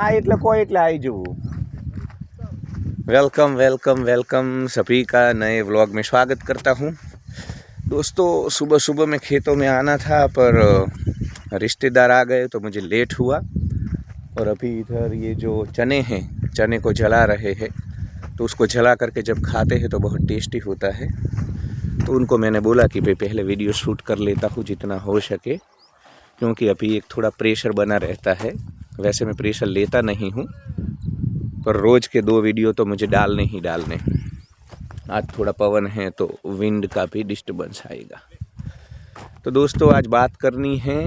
आ એટલે કોઈ એટલે आई જવું। वेलकम वेलकम वेलकम सभी का नए व्लॉग में स्वागत करता हूँ। दोस्तों सुबह सुबह में खेतों में आना था पर रिश्तेदार आ गए तो मुझे लेट हुआ। और अभी इधर ये जो चने हैं, चने को जला रहे हैं, तो उसको जला करके जब खाते हैं तो बहुत टेस्टी होता है। तो उनको मैंने बोला कि भाई पहले वीडियो शूट कर लेता हूँ जितना हो सके, क्योंकि अभी एक थोड़ा प्रेशर बना रहता है। वैसे मैं प्रेशर लेता नहीं हूँ, पर रोज़ के 2 वीडियो तो मुझे डालने ही डालने। आज थोड़ा पवन है तो विंड का भी डिस्टर्बेंस आएगा। तो दोस्तों आज बात करनी है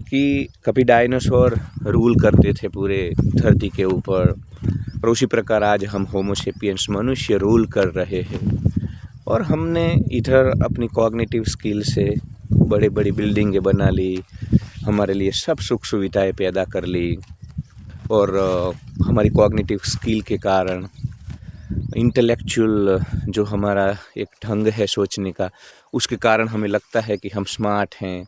कि कभी डायनासोर रूल करते थे पूरे धरती के ऊपर, और उसी प्रकार आज हम होमोसेपियंस मनुष्य रूल कर रहे हैं। और हमने इधर अपनी कॉग्निटिव स्किल से बड़ी बड़ी बिल्डिंगें बना ली, हमारे लिए सब सुख सुविधाएं पैदा कर ली, और हमारी कॉग्निटिव स्किल के कारण इंटेलेक्चुअल जो हमारा एक ढंग है सोचने का, उसके कारण हमें लगता है कि हम स्मार्ट हैं,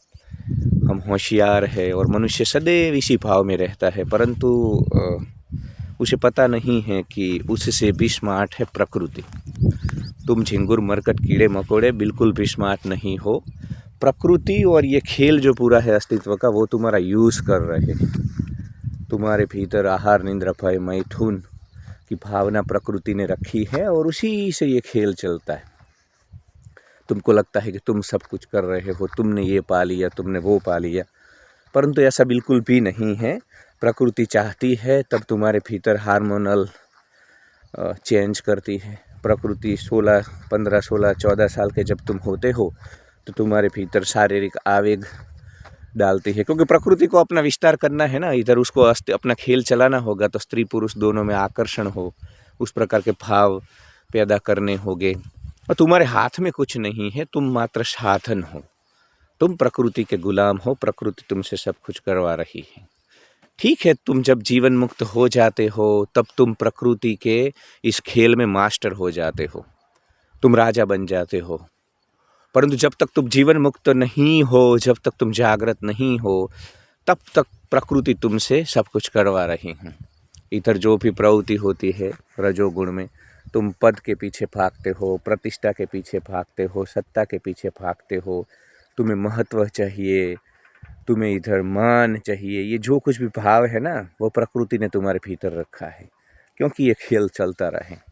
हम होशियार हैं, और मनुष्य सदैव इसी भाव में रहता है। परंतु उसे पता नहीं है कि उससे भी स्मार्ट है प्रकृति। तुम झिंगुर मरकट कीड़े मकोड़े बिल्कुल भी स्मार्ट नहीं हो। प्रकृति और ये खेल जो पूरा है अस्तित्व का, वो तुम्हारा यूज़ कर रहे हैं। तुम्हारे भीतर आहार निंद्रा भय मैथुन की भावना प्रकृति ने रखी है, और उसी से ये खेल चलता है। तुमको लगता है कि तुम सब कुछ कर रहे हो, तुमने ये पा लिया, तुमने वो पा लिया, परंतु ऐसा बिल्कुल भी नहीं है। प्रकृति चाहती है तब तुम्हारे भीतर हार्मोनल चेंज करती है। प्रकृति 16, 15, 16, 14 साल के जब तुम होते हो तो तुम्हारे भीतर शारीरिक आवेग डालती है, क्योंकि प्रकृति को अपना विस्तार करना है ना। इधर उसको अपना खेल चलाना होगा, तो स्त्री पुरुष दोनों में आकर्षण हो, उस प्रकार के भाव पैदा करने होंगे। और तुम्हारे हाथ में कुछ नहीं है, तुम मात्र साधन हो, तुम प्रकृति के गुलाम हो। प्रकृति तुमसे सब कुछ करवा रही है। ठीक है, तुम जब जीवन मुक्त हो जाते हो तब तुम प्रकृति के इस खेल में मास्टर हो जाते हो, तुम राजा बन जाते हो। परंतु जब तक तुम जीवन मुक्त नहीं हो, जब तक तुम जागृत नहीं हो, तब तक प्रकृति तुमसे सब कुछ करवा रही है। इधर जो भी प्रवृत्ति होती है रजोगुण में, तुम पद के पीछे भागते हो, प्रतिष्ठा के पीछे भागते हो, सत्ता के पीछे भागते हो, तुम्हें महत्व चाहिए, तुम्हें इधर मान चाहिए। ये जो कुछ भी भाव है ना, वो प्रकृति ने तुम्हारे भीतर रखा है, क्योंकि ये खेल चलता रहे।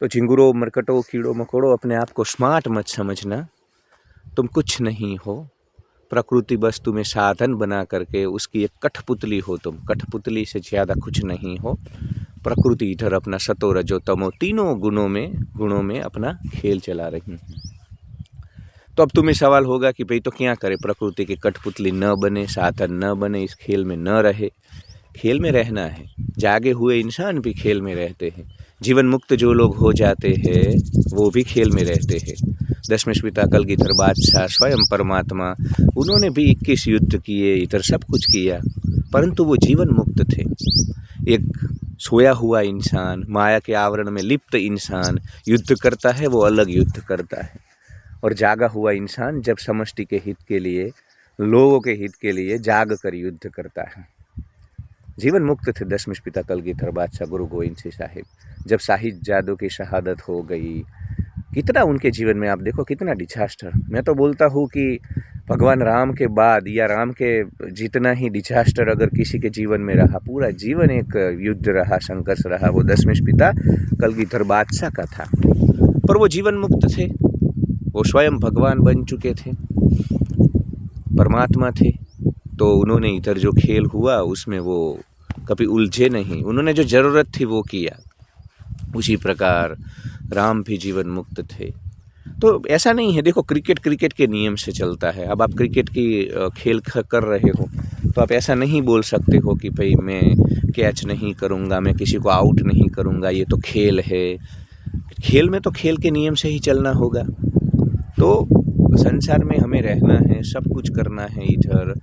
तो झिंगुरों मरकटों कीड़ों मकोड़ों, अपने आप को स्मार्ट मत समझना, तुम कुछ नहीं हो। प्रकृति बस तुम्हें साधन बना करके उसकी एक कठपुतली हो, तुम कठपुतली से ज़्यादा कुछ नहीं हो। प्रकृति इधर अपना सतो रजो तमो तीनों गुणों में अपना खेल चला रही है। तो अब तुम्हें सवाल होगा कि भाई तो क्या करे, प्रकृति की कठपुतली न बने, साधन न बने, इस खेल में न रहे। खेल में रहना है, जागे हुए इंसान भी खेल में रहते हैं। जीवन मुक्त जो लोग हो जाते हैं वो भी खेल में रहते हैं। दशमेश पिता कलगीधर बादशाह स्वयं परमात्मा, उन्होंने भी 21 युद्ध किए, इधर सब कुछ किया, परंतु वो जीवन मुक्त थे। एक सोया हुआ इंसान, माया के आवरण में लिप्त इंसान युद्ध करता है, वो अलग युद्ध करता है। और जागा हुआ इंसान जब समष्टि के हित के लिए, लोगों के हित के लिए जाग कर युद्ध करता है। जीवन मुक्त थे दशमेश पिता कलगीधर बादशाह गुरु गोविंद सिंह साहिब। जब साहिबजादों की शहादत हो गई, कितना उनके जीवन में आप देखो कितना डिजास्टर। मैं तो बोलता हूँ कि भगवान राम के बाद या राम के जितना ही डिजास्टर अगर किसी के जीवन में रहा, पूरा जीवन एक युद्ध रहा, संघर्ष रहा, वो दशमेश पिता कलगीधर बादशाह का था। पर वो जीवन मुक्त थे, वो स्वयं भगवान बन चुके थे, परमात्मा थे। तो उन्होंने इधर जो खेल हुआ उसमें वो कभी उलझे नहीं, उन्होंने जो ज़रूरत थी वो किया। उसी प्रकार राम भी जीवन मुक्त थे। तो ऐसा नहीं है, देखो क्रिकेट के नियम से चलता है। अब आप क्रिकेट की खेल कर रहे हो तो आप ऐसा नहीं बोल सकते हो कि भाई मैं कैच नहीं करूँगा, मैं किसी को आउट नहीं करूँगा, ये तो खेल है। खेल में तो खेल के नियम से ही चलना होगा। तो संसार में हमें रहना है, सब कुछ करना है, इधर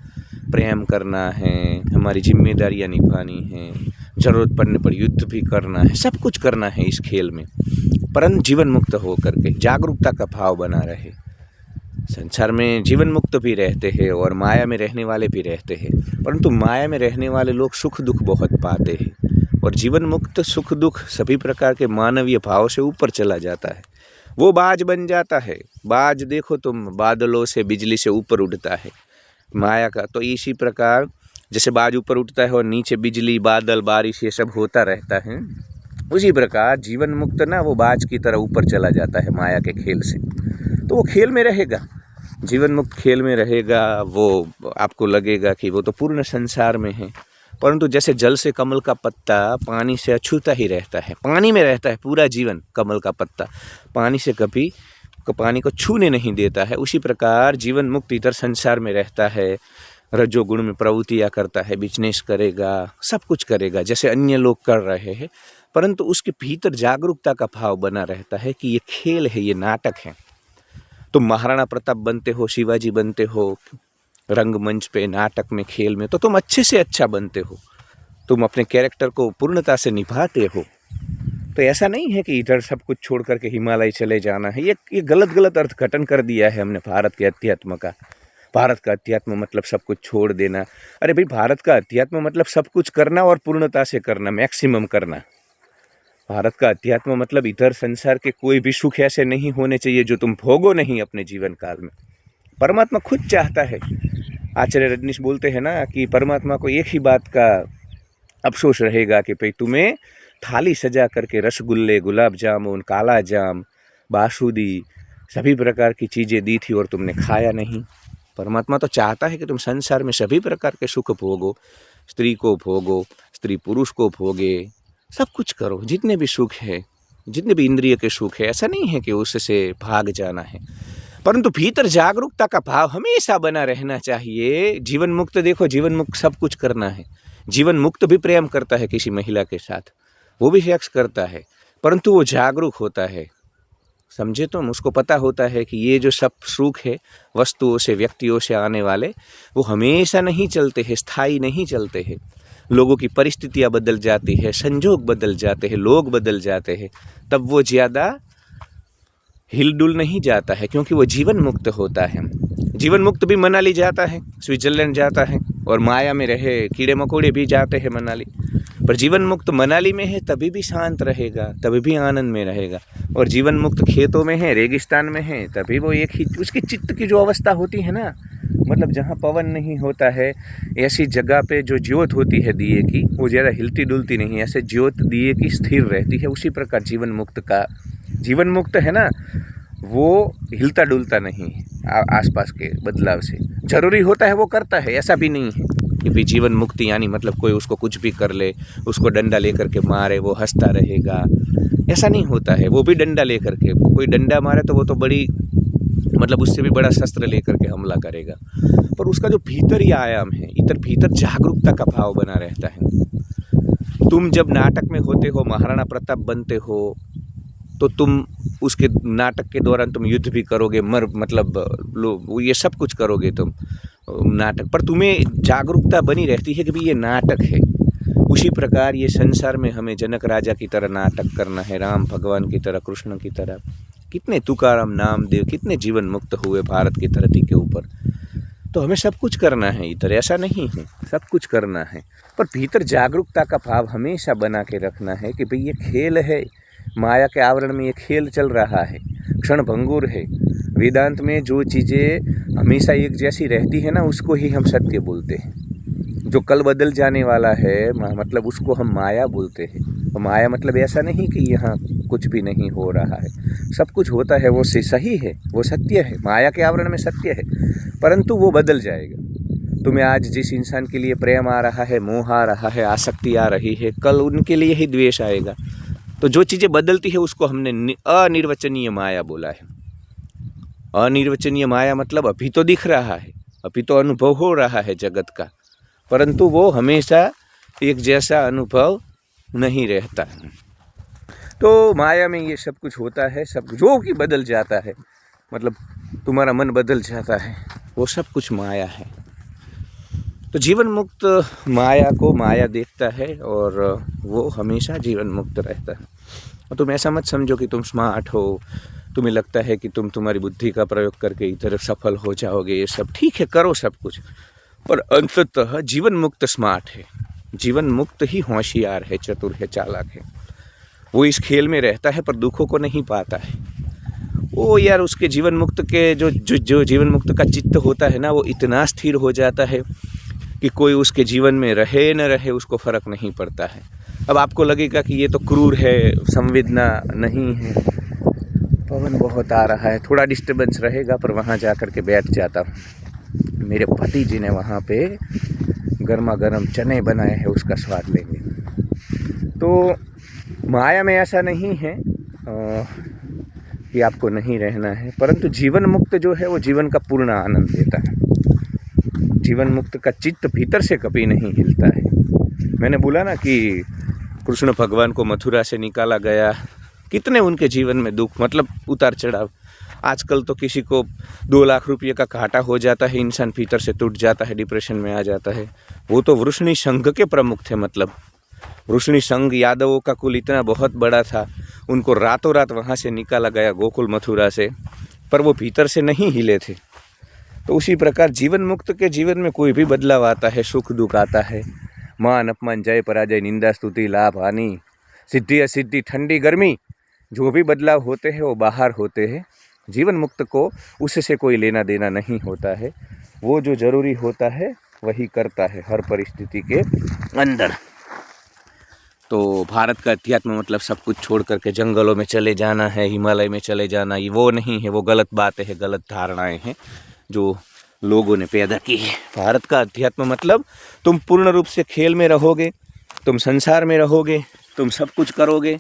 प्रेम करना है, हमारी जिम्मेदारियां निभानी है, ज़रूरत पड़ने पर युद्ध भी करना है, सब कुछ करना है इस खेल में, परंतु जीवन मुक्त हो करके जागरूकता का भाव बना रहे। संसार में जीवन मुक्त भी रहते हैं और माया में रहने वाले भी रहते हैं, परंतु माया में रहने वाले लोग सुख दुख बहुत पाते हैं और जीवन मुक्त सुख दुख सभी प्रकार के मानवीय भाव से ऊपर चला जाता है। वो बाज बन जाता है। बाज देखो तुम, बादलों से बिजली से ऊपर उड़ता है माया का। तो इसी प्रकार जैसे बाज ऊपर उठता है और नीचे बिजली बादल बारिश ये सब होता रहता है, उसी प्रकार जीवन मुक्त ना वो बाज की तरह ऊपर चला जाता है माया के खेल से। तो वो खेल में रहेगा, जीवन मुक्त खेल में रहेगा। वो आपको लगेगा कि वो तो पूर्ण संसार में है, परंतु जैसे जल से कमल का पत्ता पानी से अछूता ही रहता है, पानी में रहता है पूरा जीवन। कमल का पत्ता पानी से कभी पानी को छूने नहीं देता है, उसी प्रकार जीवन मुक्त इधर संसार में रहता है, रजोगुण में प्रवृत्तियाँ करता है, बिजनेस करेगा, सब कुछ करेगा जैसे अन्य लोग कर रहे हैं, परंतु उसके भीतर जागरूकता का भाव बना रहता है कि ये खेल है, ये नाटक है। तुम महाराणा प्रताप बनते हो, शिवाजी बनते हो रंगमंच पे, नाटक में, खेल में, तो तुम अच्छे से अच्छा बनते हो, तुम अपने कैरेक्टर को पूर्णता से निभाते हो। तो ऐसा नहीं है कि इधर सब कुछ छोड़ करके हिमालय चले जाना है। ये गलत अर्थघटन कर दिया है हमने भारत के अध्यात्म का। भारत का अध्यात्म मतलब सब कुछ छोड़ देना। अरे भाई, भारत का अध्यात्म मतलब सब कुछ करना और पूर्णता से करना, मैक्सिमम करना। भारत का अध्यात्म मतलब इधर संसार के कोई भी सुख ऐसे नहीं होने चाहिए जो तुम भोगो नहीं अपने जीवन काल में। परमात्मा खुद चाहता है। आचार्य रजनीश बोलते हैं ना कि परमात्मा को एक ही बात का अफसोस रहेगा कि भाई तुम्हें थाली सजा करके रसगुल्ले, गुलाब जामुन, काला जाम, बासुदी, सभी प्रकार की चीज़ें दी थी और तुमने खाया नहीं। परमात्मा तो चाहता है कि तुम संसार में सभी प्रकार के सुख भोगो, स्त्री को भोगो, स्त्री पुरुष को भोगे, सब कुछ करो, जितने भी सुख है, जितने भी इंद्रिय के सुख है। ऐसा नहीं है कि उससे भाग जाना है, परंतु भीतर जागरूकता का भाव हमेशा बना रहना चाहिए। जीवन मुक्त देखो, जीवन मुक्त सब कुछ करना है। जीवन मुक्त भी प्रेम करता है किसी महिला के साथ, वो भी सेक्स करता है, परंतु वो जागरूक होता है। समझे तुम, उसको पता होता है कि ये जो सब सुख है वस्तुओं से, व्यक्तियों से आने वाले, वो हमेशा नहीं चलते हैं, स्थायी नहीं चलते हैं। लोगों की परिस्थितियाँ बदल जाती है, संजोग बदल जाते हैं, लोग बदल जाते हैं, तब वो ज़्यादा हिलडुल नहीं जाता है, क्योंकि वो जीवन मुक्त होता है। जीवन मुक्त भी मनाली जाता है, स्विट्जरलैंड जाता है, और माया में रहे कीड़े मकोड़े भी जाते हैं मनाली। पर जीवन मुक्त मनाली में है तभी भी शांत रहेगा, तभी भी आनंद में रहेगा। और जीवन मुक्त खेतों में है, रेगिस्तान में है, तभी वो एक ही उसकी चित्त की जो अवस्था होती है ना, मतलब जहाँ पवन नहीं होता है, ऐसी जगह पे जो ज्योत होती है दिए की, वो ज़्यादा हिलती डुलती नहीं, ऐसे ज्योत दिए की स्थिर रहती है। उसी प्रकार जीवन मुक्त का, जीवन मुक्त है ना, वो हिलता डुलता नहीं है आसपास के बदलाव से। जरूरी होता है वो करता है, ऐसा भी नहीं है कि भाई जीवन मुक्ति यानी मतलब कोई उसको कुछ भी कर ले, उसको डंडा लेकर के मारे वो हंसता रहेगा, ऐसा नहीं होता है। वो भी डंडा लेकर के, कोई डंडा मारे तो वो तो बड़ी मतलब उससे भी बड़ा शस्त्र लेकर के हमला करेगा, पर उसका जो भीतरी आयाम है, इधर भीतर जागरूकता का भाव बना रहता है। तुम जब नाटक में होते हो, महाराणा प्रताप बनते हो, तो तुम उसके नाटक के दौरान तुम युद्ध भी करोगे, मतलब ये सब कुछ करोगे तुम नाटक, पर तुम्हें जागरूकता बनी रहती है कि भाई ये नाटक है। उसी प्रकार ये संसार में हमें जनक राजा की तरह नाटक करना है, राम भगवान की तरह, कृष्ण की तरह। कितने तुकाराम, नामदेव, कितने जीवन मुक्त हुए भारत की धरती के ऊपर। तो हमें सब कुछ करना है इधर, ऐसा नहीं है, सब कुछ करना है, पर भीतर जागरूकता का भाव हमेशा बना के रखना है कि भाई ये खेल है, माया के आवरण में ये खेल चल रहा है, क्षण भंगुर है। वेदांत में जो चीज़ें हमेशा एक जैसी रहती है ना, उसको ही हम सत्य बोलते हैं। जो कल बदल जाने वाला है मतलब उसको हम माया बोलते हैं। तो माया मतलब ऐसा नहीं कि यहाँ कुछ भी नहीं हो रहा है, सब कुछ होता है, वो सही है, वो सत्य है, माया के आवरण में सत्य है, परंतु वो बदल जाएगा। तुम्हें आज जिस इंसान के लिए प्रेम आ रहा है, मोह आ रहा है, आसक्ति आ रही है, कल उनके लिए ही द्वेष आएगा। तो जो चीज़ें बदलती है उसको हमने अनिर्वचनीय माया बोला है। अनिर्वचनीय माया मतलब अभी तो दिख रहा है, अभी तो अनुभव हो रहा है जगत का, परंतु वो हमेशा एक जैसा अनुभव नहीं रहता। तो माया में ये सब कुछ होता है, सब जो कि बदल जाता है, मतलब तुम्हारा मन बदल जाता है, वो सब कुछ माया है। तो जीवन मुक्त माया को माया देखता है और वो हमेशा जीवन मुक्त रहता है। और तुम ऐसा मत समझो कि तुम स्मार्ट हो, तुम्हें लगता है कि तुम तुम्हारी बुद्धि का प्रयोग करके इधर सफल हो जाओगे, ये सब ठीक है, करो सब कुछ, पर अंततः जीवन मुक्त स्मार्ट है, जीवन मुक्त ही होशियार है, चतुर है, चालाक है। वो इस खेल में रहता है पर दुखों को नहीं पाता है। वो यार उसके जीवन मुक्त के जो जीवन मुक्त का चित्त होता है ना, वो इतना स्थिर हो जाता है कि कोई उसके जीवन में रहे न रहे उसको फर्क नहीं पड़ता है। अब आपको लगेगा कि ये तो क्रूर है, संवेदना नहीं है। पवन बहुत आ रहा है, थोड़ा डिस्टर्बेंस रहेगा, पर वहाँ जा कर के बैठ जाता हूँ। मेरे पति जी ने वहाँ पे गर्मा गर्म चने बनाए हैं, उसका स्वाद लेंगे। तो माया में ऐसा नहीं है कि आपको नहीं रहना है, परंतु जीवन मुक्त जो है वो जीवन का पूर्ण आनंद देता है। जीवन मुक्त का चित्त भीतर से कभी नहीं हिलता है। मैंने बोला ना कि कृष्ण भगवान को मथुरा से निकाला गया, कितने उनके जीवन में दुख, मतलब उतार चढ़ाव। आजकल तो किसी को 2 लाख रुपये का घाटा हो जाता है, इंसान भीतर से टूट जाता है, डिप्रेशन में आ जाता है। वो तो वृष्णि संघ के प्रमुख थे, मतलब वृष्णि संघ यादवों का कुल इतना बहुत बड़ा था, उनको रातों रात वहाँ से निकाला गया गोकुल मथुरा से, पर वो भीतर से नहीं हिले थे। तो उसी प्रकार जीवन मुक्त के जीवन में कोई भी बदलाव आता है, सुख दुख आता है, मान अपमान, जय पराजय, निंदा स्तुति, लाभ हानि, सिद्धि असिद्धि, ठंडी गर्मी, जो भी बदलाव होते हैं वो बाहर होते हैं। जीवन मुक्त को उससे कोई लेना देना नहीं होता है। वो जो जरूरी होता है वही करता है हर परिस्थिति के अंदर। तो भारत का अध्यात्म मतलब सब कुछ छोड़ करके जंगलों में चले जाना है, हिमालय में चले जाना, ये वो नहीं है, वो गलत बातें हैं, गलत धारणाएं हैं जो लोगों ने पैदा की है। भारत का अध्यात्म मतलब तुम पूर्ण रूप से खेल में रहोगे, तुम संसार में रहोगे, तुम सब कुछ करोगे,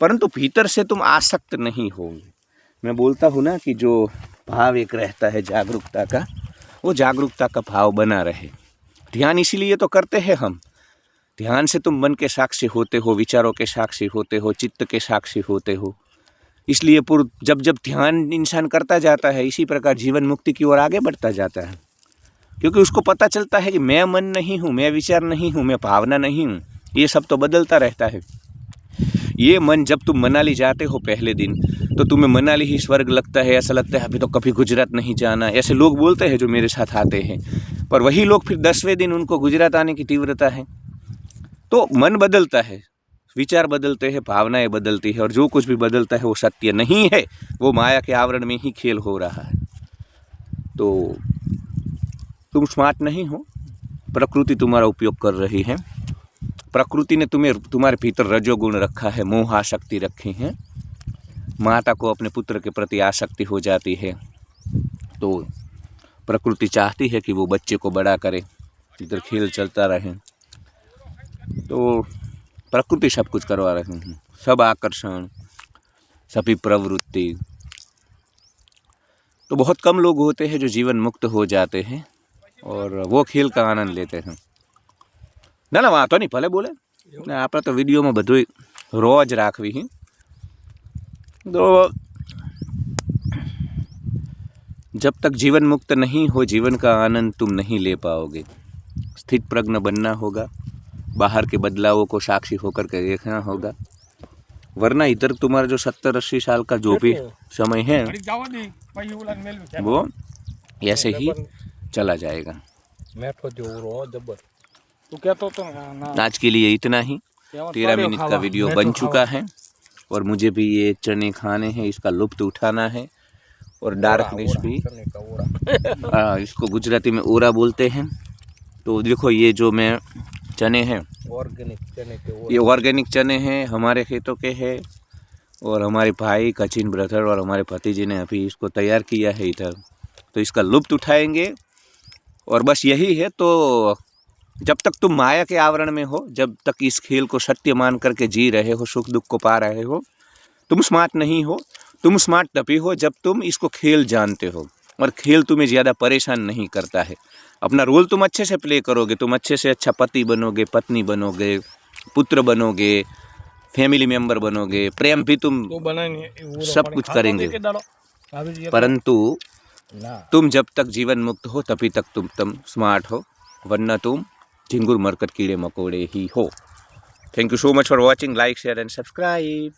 परंतु भीतर से तुम आसक्त नहीं होगे। मैं बोलता हूँ ना कि जो भाव एक रहता है जागरूकता का, वो जागरूकता का भाव बना रहे। ध्यान इसीलिए तो करते हैं हम। ध्यान से तुम मन के साक्षी होते हो, विचारों के साक्षी होते हो, चित्त के साक्षी होते हो। इसलिए जब जब ध्यान इंसान करता जाता है, इसी प्रकार जीवन मुक्ति की ओर आगे बढ़ता जाता है, क्योंकि उसको पता चलता है कि मैं मन नहीं हूँ, मैं विचार नहीं हूँ, मैं भावना नहीं हूँ, ये सब तो बदलता रहता है। ये मन, जब तुम मनाली जाते हो पहले दिन, तो तुम्हें मनाली ही स्वर्ग लगता है, ऐसा लगता है अभी तो कभी गुजरात नहीं जाना, ऐसे लोग बोलते हैं जो मेरे साथ आते हैं। पर वही लोग फिर 10वें दिन उनको गुजरात आने की तीव्रता है। तो मन बदलता है, विचार बदलते हैं, भावनाएं बदलती है, और जो कुछ भी बदलता है वो सत्य नहीं है, वो माया के आवरण में ही खेल हो रहा है। तो तुम स्मार्ट नहीं हो, प्रकृति तुम्हारा उपयोग कर रही है। प्रकृति ने तुम्हारे भीतर रजोगुण रखा है, मोह आसक्ति रखी है। माता को अपने पुत्र के प्रति आसक्ति हो जाती है, तो प्रकृति चाहती है कि वो बच्चे को बड़ा करे, इधर खेल चलता रहे। तो प्रकृति सब कुछ करवा रही है, सब आकर्षण, सभी प्रवृत्ति। तो बहुत कम लोग होते हैं जो जीवन मुक्त हो जाते हैं और वो खेल का आनंद लेते हैं। ना वातो नहीं, भले बोले आपने तो वीडियो में બધું रोज राखवी ही। तो जब तक जीवन मुक्त नहीं हो, जीवन का आनंद तुम नहीं ले पाओगे। स्थित प्रज्ञ बनना होगा, बाहर के बदलावों को साक्षी होकर के देखना होगा, वरना इधर तुम्हारा जो 70-80 साल का जो भी समय है वो ऐसे ही चला जाएगा। आज के लिए इतना ही। 13 मिनट का वीडियो बन चुका है और मुझे भी ये चने खाने हैं, इसका लुत्फ उठाना है। और डार्कनेस भी, इसको गुजराती में ओरा बोलते हैं। तो देखो ये जो मैं चने हैं, ऑर्गेनिक चने के, ये ऑर्गेनिक चने हैं, हमारे खेतों के हैं, और हमारे भाई कचिन ब्रदर और हमारे भतीजे ने अभी इसको तैयार किया है इधर। तो इसका लुत्फ उठाएंगे और बस यही है। तो जब तक तुम माया के आवरण में हो, जब तक इस खेल को सत्य मान करके जी रहे हो, सुख दुख को पा रहे हो, तुम स्मार्ट नहीं हो। तुम स्मार्ट तभी हो जब तुम इसको खेल जानते हो और खेल तुम्हें ज़्यादा परेशान नहीं करता है। अपना रोल तुम अच्छे से प्ले करोगे, तुम अच्छे से अच्छा पति बनोगे, पत्नी बनोगे, पुत्र बनोगे, फैमिली मेंबर बनोगे, प्रेम भी तुम सब कुछ करेंगे। परंतु तुम जब तक जीवन मुक्त हो तभी तक तुम स्मार्ट हो, वरना तुम झिंगुर मरकट कीड़े मकोड़े ही हो। Thank you so much for watching. Like, share and subscribe.